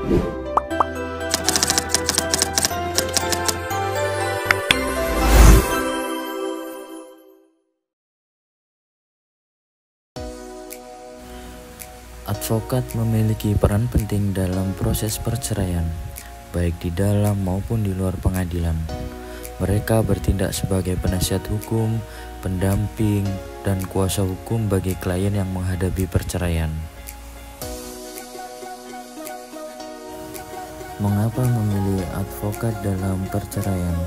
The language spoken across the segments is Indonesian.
Advokat memiliki peran penting dalam proses perceraian, baik di dalam maupun di luar pengadilan. Mereka bertindak sebagai penasihat hukum, pendamping, dan kuasa hukum bagi klien yang menghadapi perceraian. Mengapa memilih advokat dalam perceraian?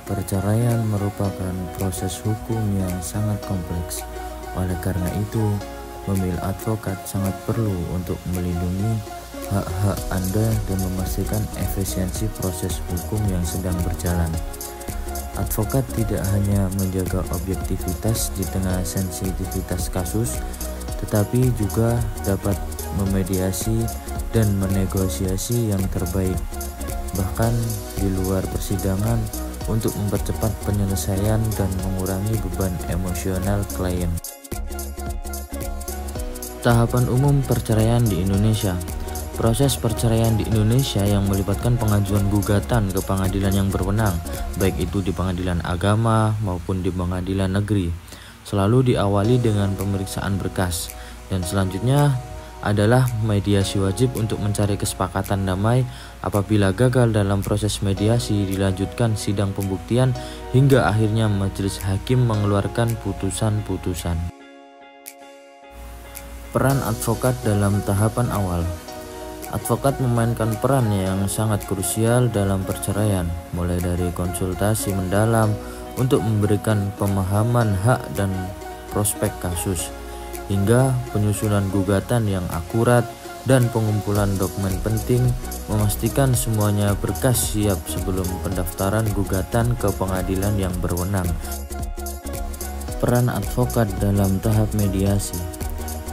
Perceraian merupakan proses hukum yang sangat kompleks. Oleh karena itu, memilih advokat sangat perlu untuk melindungi hak-hak Anda dan memastikan efisiensi proses hukum yang sedang berjalan. Advokat tidak hanya menjaga objektivitas di tengah sensitivitas kasus, tetapi juga dapat memediasi dan menegosiasi yang terbaik, bahkan di luar persidangan, untuk mempercepat penyelesaian dan mengurangi beban emosional klien. Tahapan umum perceraian di Indonesia. Proses perceraian di Indonesia yang melibatkan pengajuan gugatan ke pengadilan yang berwenang, baik itu di pengadilan agama maupun di pengadilan negeri, selalu diawali dengan pemeriksaan berkas, dan selanjutnya adalah mediasi wajib untuk mencari kesepakatan damai. Apabila gagal dalam proses mediasi, dilanjutkan sidang pembuktian hingga akhirnya majelis hakim mengeluarkan putusan-putusan. Peran advokat dalam tahapan awal. Advokat memainkan peran yang sangat krusial dalam perceraian, mulai dari konsultasi mendalam untuk memberikan pemahaman hak dan prospek kasus, hingga penyusunan gugatan yang akurat dan pengumpulan dokumen penting, memastikan semuanya berkas siap sebelum pendaftaran gugatan ke pengadilan yang berwenang. Peran advokat dalam tahap mediasi.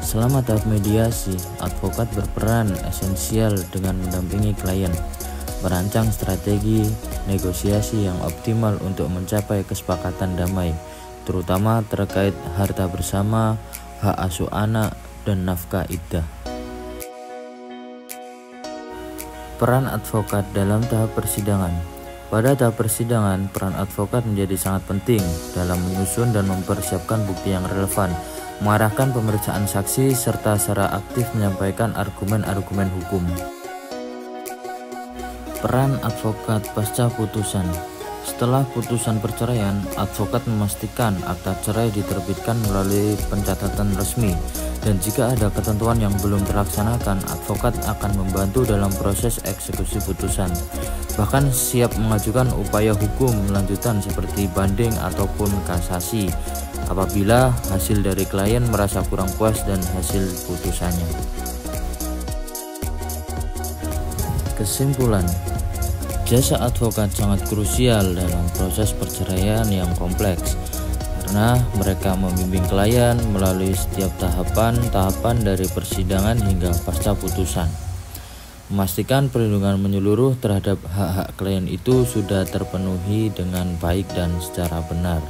Selama tahap mediasi, advokat berperan esensial dengan mendampingi klien, merancang strategi negosiasi yang optimal untuk mencapai kesepakatan damai, terutama terkait harta bersama, hak asuh anak, dan nafkah iddah. Peran advokat dalam tahap persidangan. Pada tahap persidangan, peran advokat menjadi sangat penting dalam menyusun dan mempersiapkan bukti yang relevan, mengarahkan pemeriksaan saksi, serta secara aktif menyampaikan argumen-argumen hukum. Peran advokat pasca putusan. Setelah putusan perceraian, advokat memastikan akta cerai diterbitkan melalui pencatatan resmi, dan jika ada ketentuan yang belum terlaksanakan, advokat akan membantu dalam proses eksekusi putusan. Bahkan siap mengajukan upaya hukum lanjutan seperti banding ataupun kasasi apabila hasil dari klien merasa kurang puas dan hasil putusannya. Kesimpulan, jasa advokat sangat krusial dalam proses perceraian yang kompleks karena mereka membimbing klien melalui setiap tahapan dari persidangan hingga pasca putusan, memastikan perlindungan menyeluruh terhadap hak-hak klien itu sudah terpenuhi dengan baik dan secara benar.